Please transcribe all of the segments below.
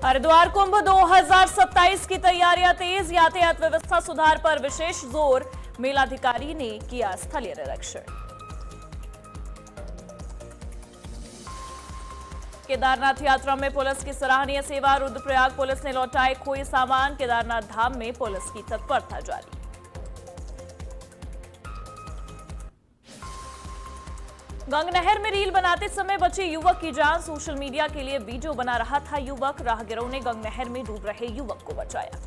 हरिद्वार कुंभ 2027 की तैयारियां तेज, यातायात व्यवस्था सुधार पर विशेष जोर, मेलाधिकारी ने किया स्थलीय निरीक्षण। केदारनाथ यात्रा में पुलिस की सराहनीय सेवा, रुद्रप्रयाग पुलिस ने लौटाए खोए सामान, केदारनाथ धाम में पुलिस की तत्परता जारी। गंगनहर में रील बनाते समय बचे युवक की जान, सोशल मीडिया के लिए वीडियो बना रहा था युवक, राहगीरों ने गंगनहर में डूब रहे युवक को बचाया।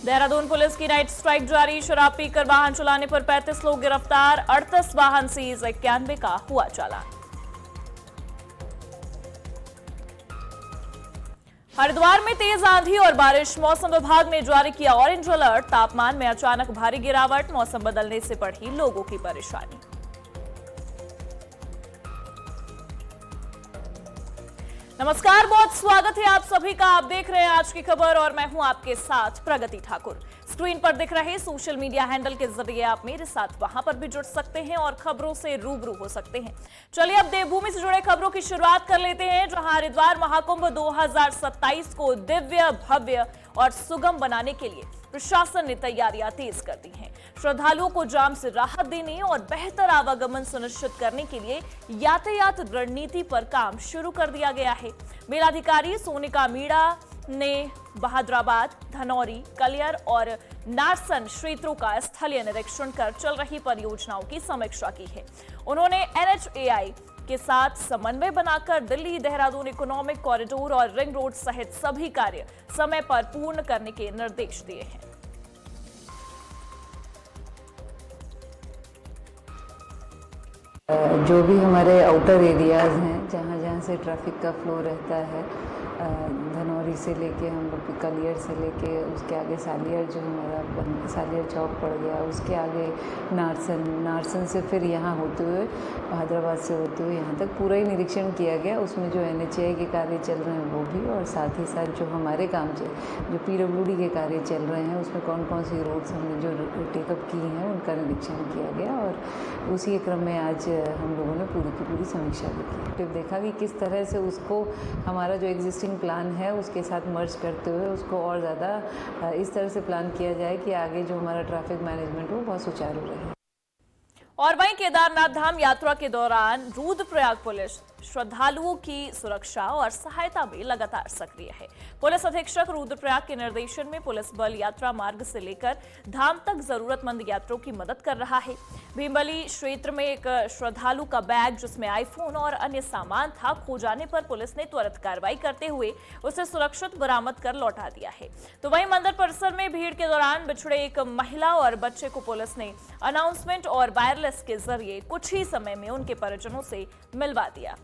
देहरादून पुलिस की नाइट स्ट्राइक जारी, शराब पीकर वाहन चलाने पर 35 लोग गिरफ्तार, 38 वाहन सीज, 91 का हुआ चालान। हरिद्वार में तेज आंधी और बारिश, मौसम विभाग ने जारी किया ऑरेंज अलर्ट, तापमान में अचानक भारी गिरावट, मौसम बदलने से बढ़ी लोगों की परेशानी। नमस्कार, बहुत स्वागत है आप सभी का। आप देख रहे हैं आज की खबर और मैं हूं आपके साथ प्रगति ठाकुर। स्क्रीन पर दिख रहे सोशल मीडिया हैंडल के जरिए आप मेरे साथ वहां पर भी जुड़ सकते हैं और खबरों से रूबरू हो सकते हैं। चलिए अब देवभूमि से जुड़े खबरों की शुरुआत कर लेते हैं, जहां हरिद्वार महाकुंभ 2027 को दिव्य, भव्य और सुगम बनाने के लिए प्रशासन ने तैयारियां तेज कर दी हैं। श्रद्धालुओं को जाम से राहत देने और बेहतर आवागमन सुनिश्चित करने के लिए यातायात रणनीति पर काम शुरू कर दिया गया है। मेलाधिकारी सोनिका मीणा ने बहादुराबाद, धनौरी, कलियर और नारसन क्षेत्रों का स्थलीय निरीक्षण कर चल रही परियोजनाओं की समीक्षा की है। उन्होंने NHAI के साथ समन्वय बनाकर दिल्ली देहरादून इकोनॉमिक कॉरिडोर और रिंग रोड सहित सभी कार्य समय पर पूर्ण करने के निर्देश दिए हैं। जो भी हमारे आउटर एरियाज़ हैं जहाँ जहाँ से ट्रैफिक का फ्लो रहता है, धनौरी से लेके हम लोग कलियर से लेके उसके आगे सालियर, जो हमारा सालियर चौक पड़ गया, उसके आगे नारसन से फिर यहाँ होते हुए बहादुराबाद से होते हुए यहाँ तक पूरा ही निरीक्षण किया गया। उसमें जो NHAI के कार्य चल रहे हैं वो भी, और साथ ही साथ जो हमारे काम जो PWD के कार्य चल रहे हैं उसमें कौन कौन सी रोड्स हमने जो टेकअप की हैं उनका निरीक्षण किया गया। और उसी क्रम में आज हम लोगों ने पूरी की पूरी समीक्षा भी की, देखा कि किस तरह से उसको हमारा जो एग्जिस्टिंग प्लान है उसके साथ मर्ज करते हुए उसको और ज़्यादा इस तरह से प्लान किया जाए कि आगे जो हमारा ट्रैफिक मैनेजमेंट हो बहुत सुचारू रहे। और वहीं केदारनाथ धाम यात्रा के दौरान रुद्रप्रयाग पुलिस श्रद्धालुओं की सुरक्षा और सहायता में लगातार सक्रिय है। पुलिस अधीक्षक रुद्रप्रयाग के निर्देशन में पुलिस बल यात्रा मार्ग से लेकर धाम तक जरूरतमंद यात्रियों की मदद कर रहा है। भीमबली क्षेत्र में एक श्रद्धालु का बैग जिसमें आईफोन और अन्य सामान था खो जाने पर पुलिस ने त्वरित कार्रवाई करते हुए उसे सुरक्षित बरामद कर लौटा दिया है। तो वहीं मंदिर परिसर में भीड़ के दौरान बिछड़े एक महिला और बच्चे को पुलिस ने अनाउंसमेंट और वायरलेस के जरिए कुछ ही समय में उनके परिजनों से मिलवा दिया।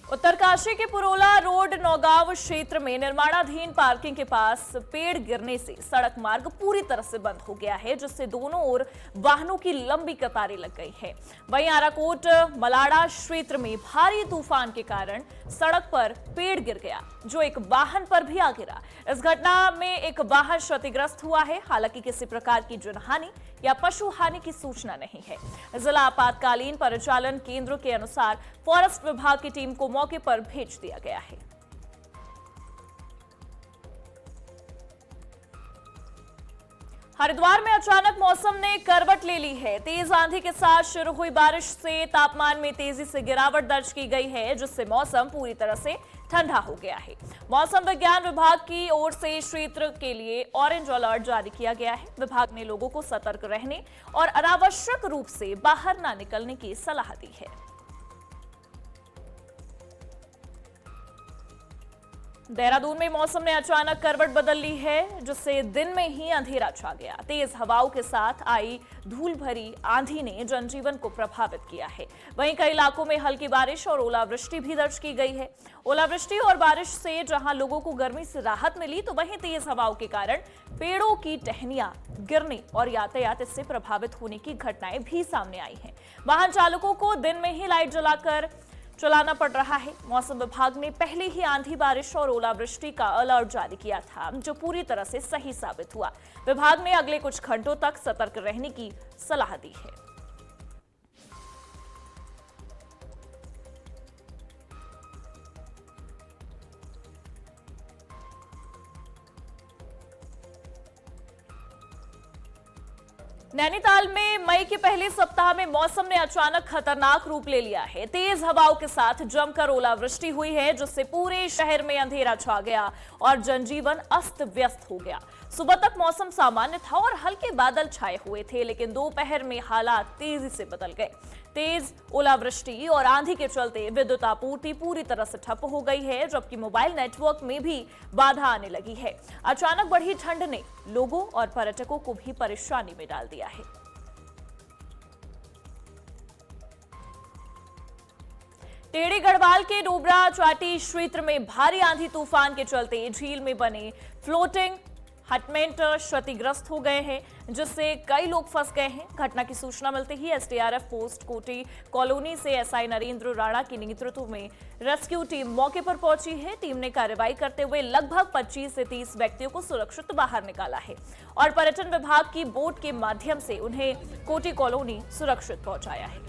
उत्तरकाशी के पुरोला रोड नौगांव क्षेत्र में निर्माणाधीन पार्किंग के पास पेड़ गिरने से सड़क मार्ग पूरी तरह से बंद हो गया है, जिससे दोनों ओर वाहनों की लंबी कतारें लग गई है। वहीं आराकोट मलाड़ा क्षेत्र में भारी तूफान के कारण सड़क पर पेड़ गिर गया जो एक वाहन पर भी आ गिरा। इस घटना में एक वाहन क्षतिग्रस्त हुआ है, हालांकि किसी प्रकार की जनहानि या पशु हानि की सूचना नहीं है। जिला आपातकालीन परिचालन केंद्र के अनुसार फॉरेस्ट विभाग की टीम को मौके पर भेज दिया गया है। हरिद्वार में अचानक मौसम ने करवट ले ली है। तेज आंधी के साथ शुरू हुई बारिश से तापमान में तेजी से गिरावट दर्ज की गई है, जिससे मौसम पूरी तरह से ठंडा हो गया है। मौसम विज्ञान विभाग की ओर से क्षेत्र के लिए ऑरेंज अलर्ट जारी किया गया है। विभाग ने लोगों को सतर्क रहने और अनावश्यक रूप से बाहर न निकलने की सलाह दी है। देहरादून में मौसम ने अचानक करवट बदल ली है, जिससे दिन में ही अंधेरा छा गया। तेज हवाओं के साथ आई धूल भरी आंधी ने जनजीवन को प्रभावित किया है। वहीं कई इलाकों में हल्की बारिश और ओलावृष्टि भी दर्ज की गई है। ओलावृष्टि और बारिश से जहां लोगों को गर्मी से राहत मिली, तो वहीं तेज हवाओं के कारण पेड़ों की टहनियां गिरने और यातायात इससे प्रभावित होने की घटनाएं भी सामने आई हैं। वाहन चालकों को दिन में ही लाइट जलाकर चलाना पड़ रहा है। मौसम विभाग ने पहले ही आंधी, बारिश और ओलावृष्टि का अलर्ट जारी किया था, जो पूरी तरह से सही साबित हुआ। विभाग ने अगले कुछ घंटों तक सतर्क रहने की सलाह दी है। नैनीताल में मई के पहले सप्ताह में मौसम ने अचानक खतरनाक रूप ले लिया है। तेज हवाओं के साथ जमकर ओलावृष्टि हुई है, जिससे पूरे शहर में अंधेरा छा गया और जनजीवन अस्त व्यस्त हो गया। सुबह तक मौसम सामान्य था और हल्के बादल छाए हुए थे, लेकिन दोपहर में हालात तेजी से बदल गए। तेज ओलावृष्टि और आंधी के चलते विद्युत आपूर्ति पूरी तरह से ठप हो गई है, जबकि मोबाइल नेटवर्क में भी बाधा आने लगी है। अचानक बढ़ी ठंड ने लोगों और पर्यटकों को भी परेशानी में डाल दिया है। टेढ़ी गढ़वाल के डोबरा चाटी क्षेत्र में भारी आंधी तूफान के चलते झील में बने फ्लोटिंग हटमेंट क्षतिग्रस्त हो गए हैं, जिससे कई लोग फंस गए हैं। घटना की सूचना मिलते ही एसडीआरएफ पोस्ट कोटी कॉलोनी से एसआई नरेंद्र राणा के नेतृत्व में रेस्क्यू टीम मौके पर पहुंची है। टीम ने कार्रवाई करते हुए लगभग 25 से 30 व्यक्तियों को सुरक्षित बाहर निकाला है और पर्यटन विभाग की बोट के माध्यम से उन्हें कोटी कॉलोनी सुरक्षित पहुंचाया है।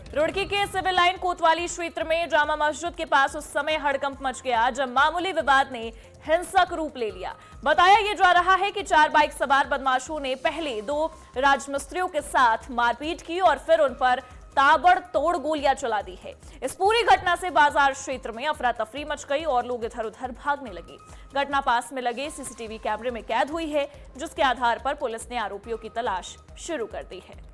रुड़की के सिविल लाइन कोतवाली क्षेत्र में जामा मस्जिद के पास उस समय हड़कंप मच गया जब मामूली विवाद ने हिंसक रूप ले लिया। बताया यह जा रहा है कि 4 बाइक सवार बदमाशों ने पहले 2 राजमिस्त्रियों के साथ मारपीट की और फिर उन पर ताबड़तोड़ गोलियां चला दी है। इस पूरी घटना से बाजार क्षेत्र में अफरा तफरी मच गई और लोग इधर उधर भागने लगे। घटना पास में लगे सीसीटीवी कैमरे में कैद हुई है, जिसके आधार पर पुलिस ने आरोपियों की तलाश शुरू कर दी है।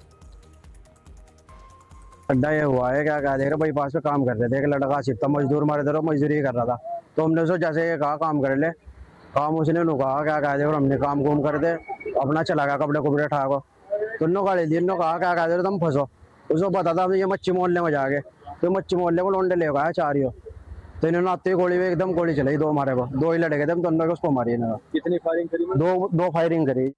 अड्डा ये हुआ है क्या देख रहे भाई, पास में काम कर रहे थे, एक लड़का सिर्फ मजदूर मारे दरो मजदूरी कर रहा था, तो हमने उसको जैसे ये कहा काम कर ले, काम उसने कहा क्या कहा देखो, हमने काम घूम कर दे अपना चला गया कपड़े कुपड़े ठाको, तो गाड़ी दी कहा क्या कहा तुम फंसो। उसको पता था ये मच्छी मोहल्ले में जाके, तो मच्छी मोहल्ले को लौंडे ले गया 4 ही, तो इन्होंने आते ही गोली में एकदम गोली चलाई 2 मारे को, 2 ही लड़के थे, दोनों को उसको मारी इन्होंने। कितनी फायरिंग करी? 2 फायरिंग करी।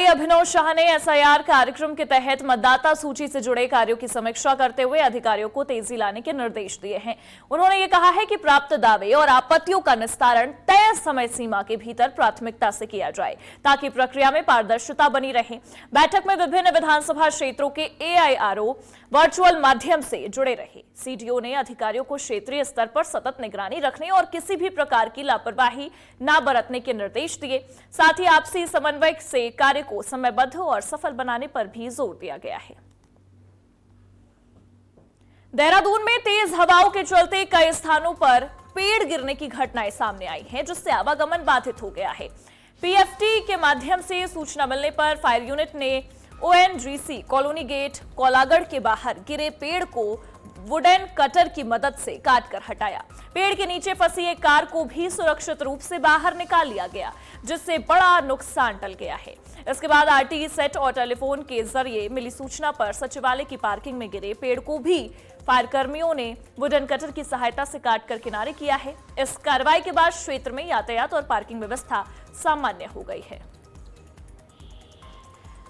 अभिनव शाह ने एसआईआर कार्यक्रम के तहत मतदाता सूची से जुड़े कार्यों की समीक्षा करते हुए अधिकारियों को तेजी लाने के निर्देश दिए हैं। उन्होंने ये कहा है कि प्राप्त दावे और आपत्तियों का निस्तारण तय समय सीमा के भीतर प्राथमिकता से किया जाए, ताकि प्रक्रिया में पारदर्शिता बनी रहे। बैठक में विभिन्न विधानसभा क्षेत्रों के एआईआरओ वर्चुअल माध्यम से जुड़े रहे। सीडीओ ने अधिकारियों को क्षेत्रीय स्तर पर सतत निगरानी रखने और किसी भी प्रकार की लापरवाही न बरतने के निर्देश दिए। साथ ही आपसी समन्वय से कार्य को समयबद्ध और सफल बनाने पर भी जोर दिया गया है। देहरादून में तेज हवाओं के चलते कई स्थानों पर पेड़ गिरने की घटनाएं सामने आई हैं, जिससे आवागमन बाधित हो गया है। पीएफटी के माध्यम से सूचना मिलने पर फायर यूनिट ने ओएनजीसी कॉलोनी गेट कोलागढ़ के बाहर गिरे पेड़ को वुडन कटर की मदद से काटकर हटाया। पेड़ के नीचे फंसी एक कार को भी सुरक्षित रूप से बाहर निकाल लिया गया, जिससे बड़ा नुकसान टल गया है। इसके बाद आरटी सेट और टेलीफोन के जरिए मिली सूचना पर सचिवालय की पार्किंग में गिरे पेड़ को भी फायर कर्मियों ने वुडन कटर की सहायता से काटकर किनारे किया है। इस कार्रवाई के बाद क्षेत्र में यातायात और पार्किंग व्यवस्था सामान्य हो गई है।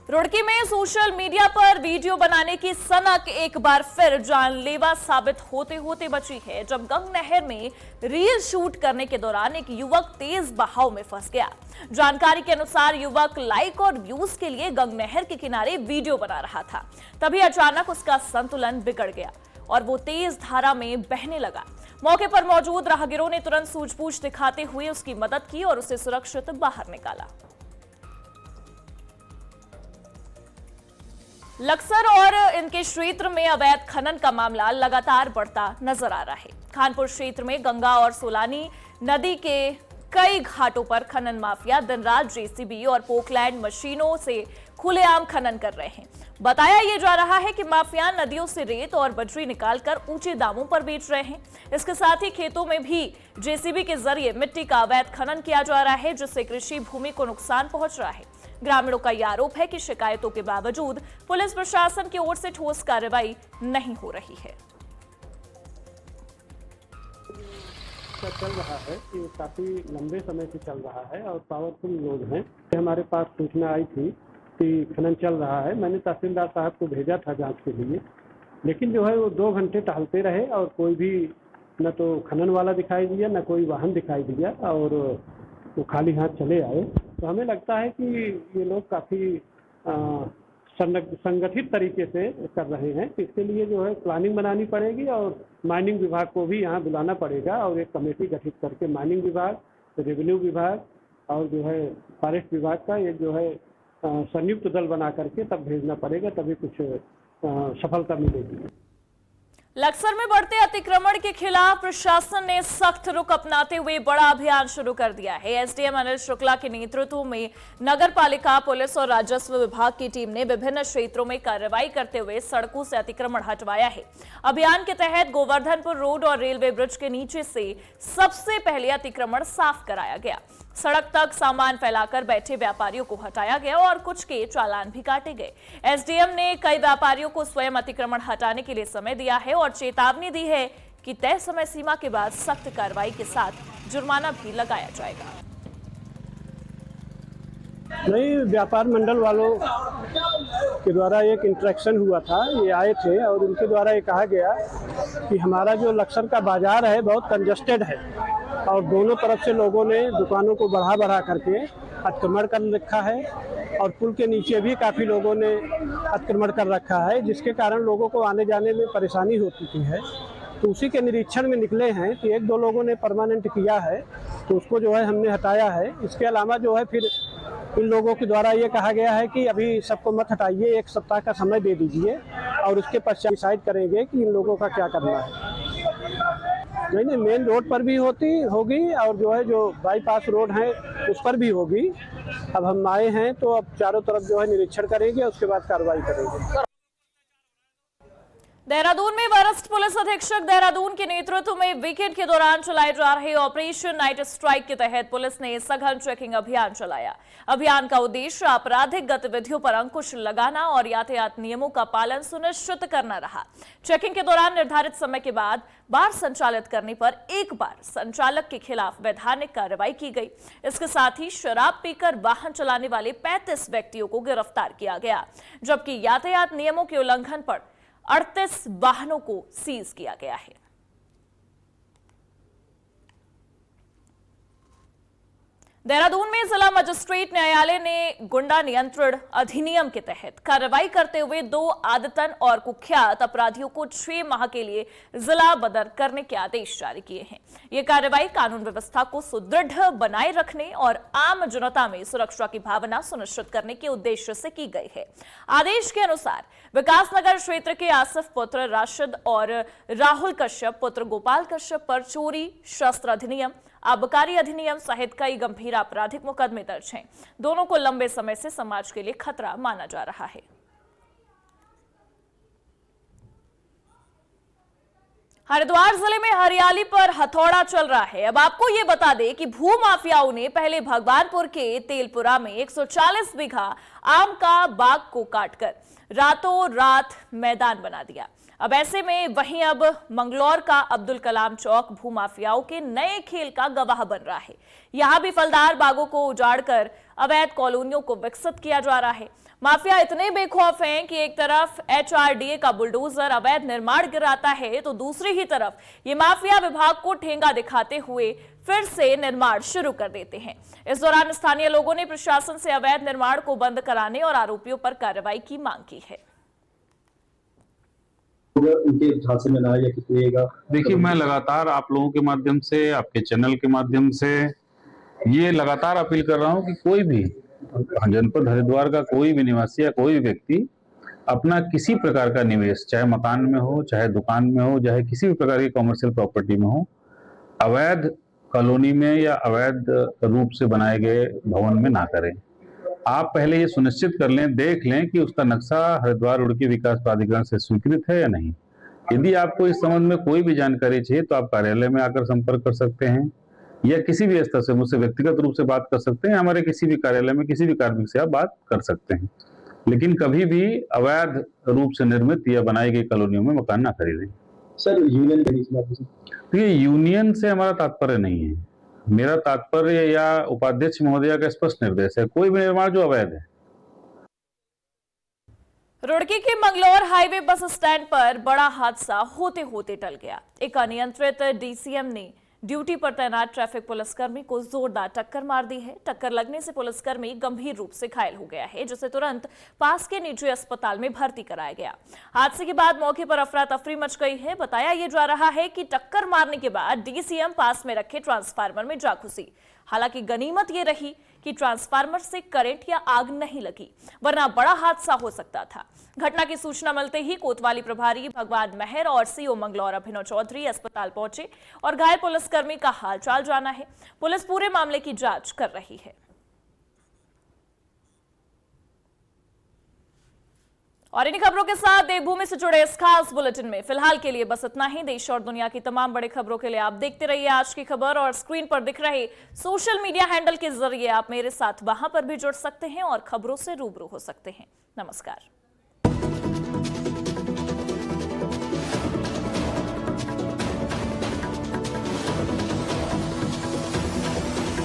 रुड़की में सोशल मीडिया पर वीडियो बनाने की सनक एक बार फिर जानलेवा साबित होते होते बची है, जब गंग नहर में रील शूट करने के दौरान एक युवक तेज बहाव में फंस गया। जानकारी के अनुसार युवक लाइक और व्यूज के लिए गंग नहर के किनारे वीडियो बना रहा था। तभी अचानक उसका संतुलन बिगड़ गया और वो तेज धारा में बहने लगा। मौके पर मौजूद राहगीरों ने तुरंत सूझबूझ दिखाते हुए उसकी मदद की और उसे सुरक्षित बाहर निकाला। लक्सर और इनके क्षेत्र में अवैध खनन का मामला लगातार बढ़ता नजर आ रहा है। खानपुर क्षेत्र में गंगा और सोलानी नदी के कई घाटों पर खनन माफिया दिन रात जेसीबी और पोकलैंड मशीनों से खुलेआम खनन कर रहे हैं। बताया यह जा रहा है कि माफिया नदियों से रेत और बजरी निकालकर ऊंचे दामों पर बेच रहे हैं। इसके साथ ही खेतों में भी जेसीबी के जरिए मिट्टी का अवैध खनन किया जा रहा है, जिससे कृषि भूमि को नुकसान पहुंच रहा है। ग्रामीणों का यह आरोप है कि शिकायतों के बावजूद पुलिस प्रशासन की ओर से ठोस कार्रवाई नहीं हो रही है। चल रहा है कि काफी लंबे समय से चल रहा है और पावरफुल लोग हैं। हमारे पास सूचना आई थी कि खनन चल रहा है। मैंने तहसीलदार साहब को भेजा था जांच के लिए, लेकिन जो है वो 2 घंटे टहलते रहे और कोई भी न तो खनन वाला दिखाई दिया, न कोई वाहन दिखाई दिया, और वो खाली हाथ चले आए। तो हमें लगता है कि ये लोग काफ़ी संगठित तरीके से कर रहे हैं। इसके लिए जो है प्लानिंग बनानी पड़ेगी और माइनिंग विभाग को भी यहाँ बुलाना पड़ेगा और एक कमेटी गठित करके माइनिंग विभाग, रेवेन्यू विभाग और जो है फॉरेस्ट विभाग का एक जो है संयुक्त दल बना करके तब भेजना पड़ेगा, तभी कुछ सफलता मिलेगी। लक्सर में बढ़ते अतिक्रमण के खिलाफ प्रशासन ने सख्त रुख अपनाते हुए बड़ा अभियान शुरू कर दिया है। एसडीएम अनिल शुक्ला के नेतृत्व में नगर पालिका, पुलिस और राजस्व विभाग की टीम ने विभिन्न क्षेत्रों में कार्रवाई करते हुए सड़कों से अतिक्रमण हटवाया है। अभियान के तहत गोवर्धनपुर रोड और रेलवे ब्रिज के नीचे से सबसे पहले अतिक्रमण साफ कराया गया। सड़क तक सामान फैलाकर बैठे व्यापारियों को हटाया गया और कुछ के चालान भी काटे गए। एसडीएम ने कई व्यापारियों को स्वयं अतिक्रमण हटाने के लिए समय दिया है और चेतावनी दी है कि तय समय सीमा के बाद सख्त कार्रवाई के साथ जुर्माना भी लगाया जाएगा। नहीं, व्यापार मंडल वालों के द्वारा एक इंटरेक्शन हुआ था, ये आए थे और उनके द्वारा ये कहा गया कि हमारा जो लक्सर का बाजार है बहुत कंजस्टेड है और दोनों तरफ से लोगों ने दुकानों को बढ़ा करके अतिक्रमण कर रखा है और पुल के नीचे भी काफ़ी लोगों ने अतिक्रमण कर रखा है, जिसके कारण लोगों को आने जाने में परेशानी हो चुकी है। तो उसी के निरीक्षण में निकले हैं कि 1-2 लोगों ने परमानेंट किया है, तो उसको जो है हमने हटाया है। इसके अलावा जो है फिर इन लोगों के द्वारा ये कहा गया है कि अभी सबको मत हटाइए, 1 सप्ताह का समय दे दीजिए और उसके पश्चात डिसाइड करेंगे कि इन लोगों का क्या करना है। नहीं, मेन रोड पर भी होगी और जो है जो बाईपास रोड है उस पर भी होगी। अब हम आए हैं तो अब चारों तरफ जो है निरीक्षण करेंगे, उसके बाद कार्रवाई करेंगे। देहरादून में वरिष्ठ पुलिस अधीक्षक देहरादून के नेतृत्व में वीकेंड के दौरान चलाए जा रहे ऑपरेशन नाइट स्ट्राइक के तहत पुलिस ने सघन चेकिंग अभियान चलाया। अभियान का उद्देश्य आपराधिक गतिविधियों पर अंकुश लगाना और यातायात नियमों का पालन सुनिश्चित करना रहा। चेकिंग के दौरान निर्धारित समय के बाद बार संचालित करने पर एक बार संचालक के खिलाफ वैधानिक कार्रवाई की गई। इसके साथ ही शराब पीकर वाहन चलाने वाले 35 व्यक्तियों को गिरफ्तार किया गया, जबकि यातायात नियमों के उल्लंघन पर 38 वाहनों को सीज किया गया है। देहरादून में जिला मजिस्ट्रेट न्यायालय ने गुंडा नियंत्रण अधिनियम के तहत कार्रवाई करते हुए 2 आदतन और कुख्यात अपराधियों को 6 माह के लिए जिला बदर करने के आदेश जारी किए हैं। ये कार्रवाई कानून व्यवस्था को सुदृढ़ बनाए रखने और आम जनता में सुरक्षा की भावना सुनिश्चित करने के उद्देश्य से की गई है। आदेश के अनुसार विकासनगर क्षेत्र के आसिफ पुत्र राशिद और राहुल कश्यप पुत्र गोपाल कश्यप पर चोरी, शस्त्र अधिनियम, आबकारी अधिनियम सहित कई गंभीर आपराधिक मुकदमे दर्ज हैं। दोनों को लंबे समय से समाज के लिए खतरा माना जा रहा है। हरिद्वार जिले में हरियाली पर हथौड़ा चल रहा है। अब आपको ये बता दें कि भू माफियाओं ने पहले भगवानपुर के तेलपुरा में 140 बीघा आम का बाग को काटकर रातों रात मैदान बना दिया। अब ऐसे में वहीं अब मंगलौर का अब्दुल कलाम चौक भूमाफियाओं के नए खेल का गवाह बन रहा है। यहां भी फलदार बागों को उजाड़कर अवैध कॉलोनियों को विकसित किया जा रहा है। माफिया इतने बेखौफ हैं कि एक तरफ एचआरडीए का बुलडोजर अवैध निर्माण गिराता है, तो दूसरी ही तरफ ये माफिया विभाग को ठेंगा दिखाते हुए फिर से निर्माण शुरू कर देते हैं। इस दौरान स्थानीय लोगों ने प्रशासन से अवैध निर्माण को बंद कराने और आरोपियों पर कार्रवाई की मांग की है। उनके झांसे में ना आए या किसी देखिए, मैं लगातार आप लोगों के माध्यम से, आपके चैनल के माध्यम से ये लगातार अपील कर रहा हूं कि कोई भी जनपद हरिद्वार का कोई भी निवासी या कोई भी व्यक्ति अपना किसी प्रकार का निवेश, चाहे मकान में हो, चाहे दुकान में हो, चाहे किसी भी प्रकार की कॉमर्शियल प्रॉपर्टी में हो, अवैध कॉलोनी में या अवैध रूप से बनाए गए भवन में ना करें। आप पहले ये सुनिश्चित कर लें, देख लें कि उसका नक्शा हरिद्वार रुड़की विकास प्राधिकरण से स्वीकृत है या नहीं। यदि आपको इस संबंध में कोई भी जानकारी चाहिए तो आप कार्यालय में आकर संपर्क कर सकते हैं या किसी भी स्तर से मुझसे व्यक्तिगत रूप से बात कर सकते हैं। हमारे किसी भी कार्यालय में किसी भी कार्मिक से आप बात कर सकते हैं, लेकिन कभी भी अवैध रूप से निर्मित या बनाई गई कॉलोनियों में मकान ना खरीदें। सर, यूनियन के बीच में यूनियन से हमारा तात्पर्य नहीं है। मेरा तात्पर्य या उपाध्यक्ष महोदया का स्पष्ट निर्देश है, कोई भी निर्माण जो अवैध है रुड़की के मंगलौर हाईवे बस स्टैंड पर बड़ा हादसा होते होते टल गया। एक अनियंत्रित डीसीएम ने ड्यूटी पर तैनात ट्रैफिक पुलिसकर्मी को जोरदार टक्कर मार दी है। टक्कर लगने से पुलिसकर्मी गंभीर रूप से घायल हो गया है, जिसे तुरंत पास के निजी अस्पताल में भर्ती कराया गया। हादसे के बाद मौके पर अफरा तफरी मच गई है। बताया यह जा रहा है कि टक्कर मारने के बाद डीसीएम पास में रखे ट्रांसफार्मर में जा घुसी। हालांकि गनीमत यह रही कि ट्रांसफार्मर से करंट या आग नहीं लगी, वरना बड़ा हादसा हो सकता था। घटना की सूचना मिलते ही कोतवाली प्रभारी भगवान मेहर और सीओ मंगलौर अभिनव चौधरी अस्पताल पहुंचे और घायल पुलिसकर्मी का हालचाल जाना है। पुलिस पूरे मामले की जांच कर रही है। और इन खबरों के साथ देवभूमि से जुड़े इस खास बुलेटिन में फिलहाल के लिए बस इतना ही। देश और दुनिया की तमाम बड़ी खबरों के लिए आप देखते रहिए आज की खबर, और स्क्रीन पर दिख रहे सोशल मीडिया हैंडल के जरिए आप मेरे साथ वहां पर भी जुड़ सकते हैं और खबरों से रूबरू हो सकते हैं। नमस्कार।